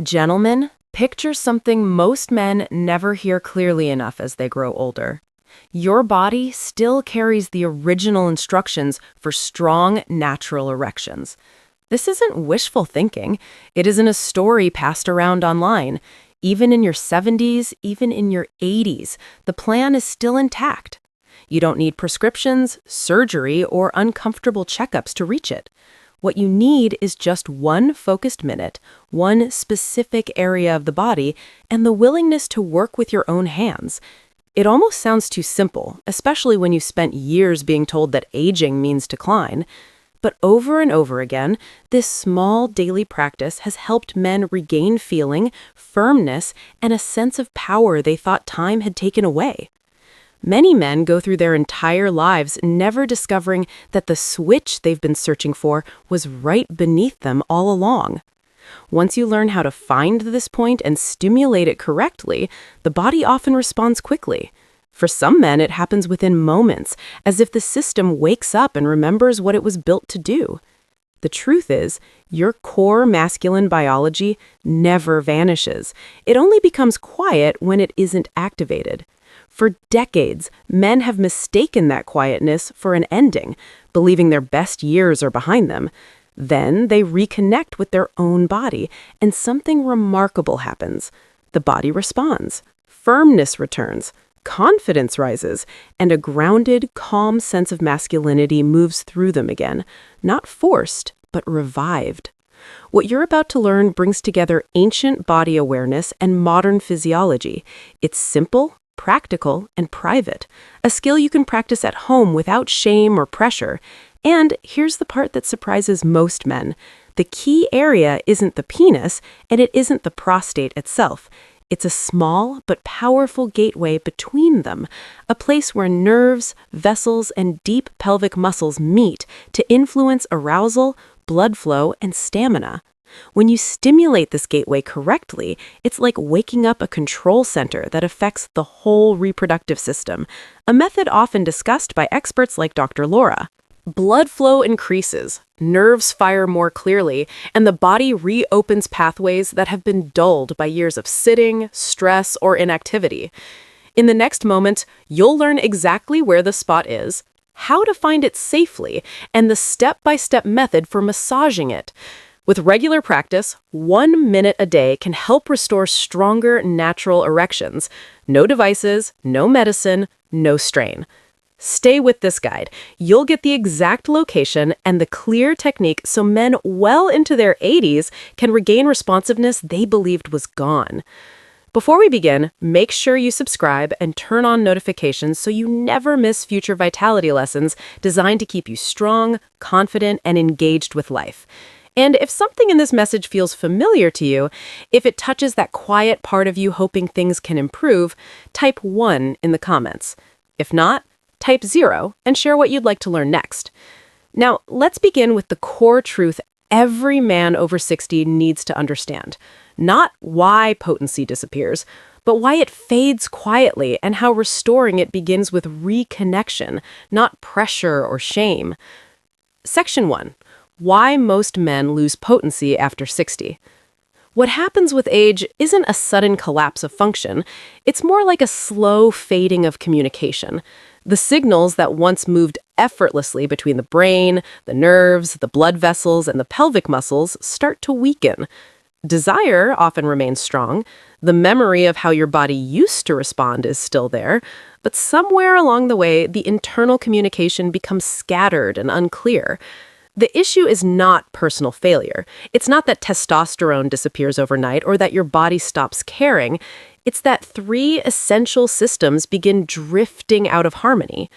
Gentlemen, picture something most men never hear clearly enough as they grow older. Your body still carries the original instructions for strong, natural erections. This isn't wishful thinking. It isn't a story passed around online. Even in your 70s, even in your 80s, the plan is still intact. You don't need prescriptions, surgery, or uncomfortable checkups to reach it. What you need is just one focused minute, one specific area of the body, and the willingness to work with your own hands. It almost sounds too simple, especially when you spent years being told that aging means decline. But over and over again, this small daily practice has helped men regain feeling, firmness, and a sense of power they thought time had taken away. Many men go through their entire lives never discovering that the switch they've been searching for was right beneath them all along. Once you learn how to find this point and stimulate it correctly, the body often responds quickly. For some men, it happens within moments, as if the system wakes up and remembers what it was built to do. The truth is, your core masculine biology never vanishes. It only becomes quiet when it isn't activated. For decades, men have mistaken that quietness for an ending, believing their best years are behind them. Then they reconnect with their own body, and something remarkable happens. The body responds, firmness returns, confidence rises, and a grounded, calm sense of masculinity moves through them again, not forced, but revived. What you're about to learn brings together ancient body awareness and modern physiology. It's simple, practical, and private, a skill you can practice at home without shame or pressure. And here's the part that surprises most men. The key area isn't the penis, and it isn't the prostate itself. It's a small but powerful gateway between them, a place where nerves, vessels, and deep pelvic muscles meet to influence arousal, blood flow, and stamina. When you stimulate this gateway correctly, it's like waking up a control center that affects the whole reproductive system, a method often discussed by experts like Dr. Laura. Blood flow increases, nerves fire more clearly, and the body reopens pathways that have been dulled by years of sitting, stress, or inactivity. In the next moment, you'll learn exactly where the spot is, how to find it safely, and the step-by-step method for massaging it. With regular practice, 1 minute a day can help restore stronger, natural erections. No devices, no medicine, no strain. Stay with this guide. You'll get the exact location and the clear technique so men well into their 80s can regain responsiveness they believed was gone. Before we begin, make sure you subscribe and turn on notifications so you never miss future vitality lessons designed to keep you strong, confident, and engaged with life. And if something in this message feels familiar to you, if it touches that quiet part of you hoping things can improve, type 1 in the comments. If not, type 0 and share what you'd like to learn next. Now, let's begin with the core truth every man over 60 needs to understand. Not why potency disappears, but why it fades quietly and how restoring it begins with reconnection, not pressure or shame. Section 1. Why most men lose potency after 60. What happens with age isn't a sudden collapse of function. It's more like a slow fading of communication. The signals that once moved effortlessly between the brain, the nerves, the blood vessels, and the pelvic muscles start to weaken. Desire often remains strong. The memory of how your body used to respond is still there, but somewhere along the way, the internal communication becomes scattered and unclear. The issue is not personal failure. It's not that testosterone disappears overnight or that your body stops caring. It's that 3 essential systems begin drifting out of harmony.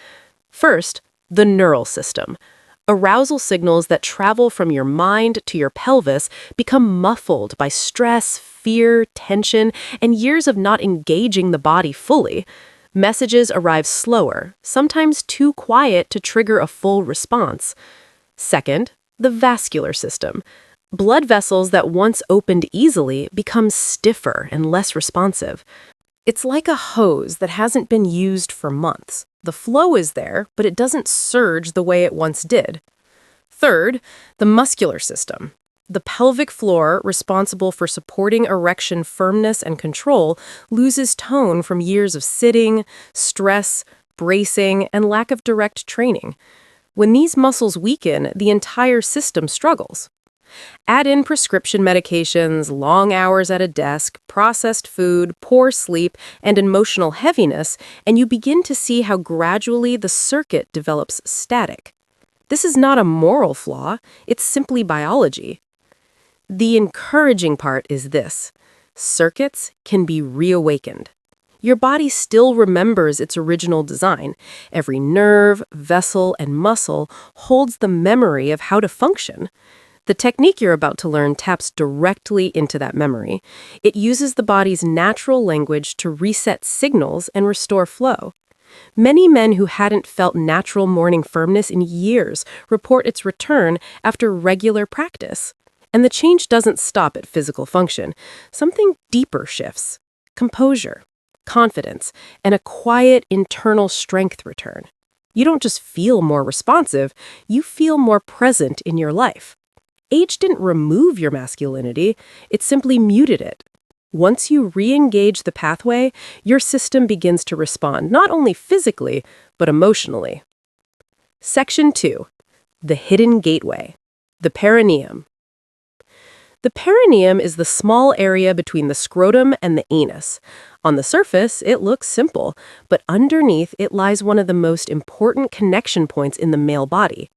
First, the neural system. Arousal signals that travel from your mind to your pelvis become muffled by stress, fear, tension, and years of not engaging the body fully. Messages arrive slower, sometimes too quiet to trigger a full response. Second, the vascular system. Blood vessels that once opened easily become stiffer and less responsive. It's like a hose that hasn't been used for months. The flow is there, but it doesn't surge the way it once did. Third, the muscular system. The pelvic floor, responsible for supporting erection firmness and control, loses tone from years of sitting, stress, bracing, and lack of direct training. When these muscles weaken, the entire system struggles. Add in prescription medications, long hours at a desk, processed food, poor sleep, and emotional heaviness, and you begin to see how gradually the circuit develops static. This is not a moral flaw, it's simply biology. The encouraging part is this: circuits can be reawakened. Your body still remembers its original design. Every nerve, vessel, and muscle holds the memory of how to function. The technique you're about to learn taps directly into that memory. It uses the body's natural language to reset signals and restore flow. Many men who hadn't felt natural morning firmness in years report its return after regular practice. And the change doesn't stop at physical function. Something deeper shifts: composure, confidence, and a quiet internal strength return. You don't just feel more responsive, you feel more present in your life. Age didn't remove your masculinity, it simply muted it. Once you re-engage the pathway, your system begins to respond not only physically, but emotionally. Section 2. The hidden gateway. The perineum. The perineum is the small area between the scrotum and the anus. On the surface, it looks simple, but underneath it lies one of the most important connection points in the male body.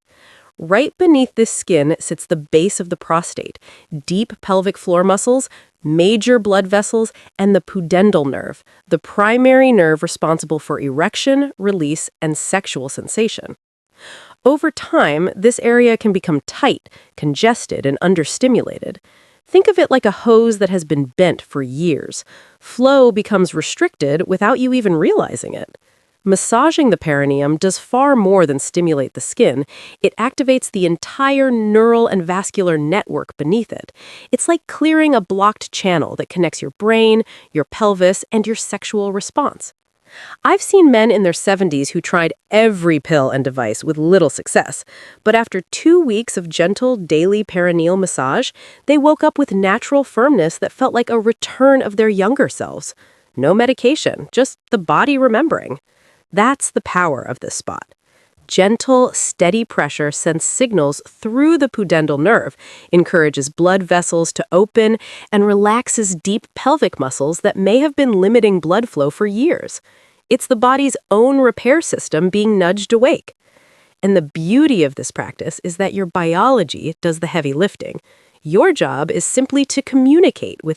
Right beneath this skin sits the base of the prostate, deep pelvic floor muscles, major blood vessels, and the pudendal nerve, the primary nerve responsible for erection, release, and sexual sensation. Over time, this area can become tight, congested, and understimulated. Think of it like a hose that has been bent for years. Flow becomes restricted without you even realizing it. Massaging the perineum does far more than stimulate the skin. It activates the entire neural and vascular network beneath it. It's like clearing a blocked channel that connects your brain, your pelvis, and your sexual response. I've seen men in their 70s who tried every pill and device with little success, but after 2 weeks of gentle daily perineal massage, they woke up with natural firmness that felt like a return of their younger selves. No medication, just the body remembering. That's the power of this spot. Gentle, steady pressure sends signals through the pudendal nerve, encourages blood vessels to open, and relaxes deep pelvic muscles that may have been limiting blood flow for years. It's the body's own repair system being nudged awake. And the beauty of this practice is that your biology does the heavy lifting. Your job is simply to communicate with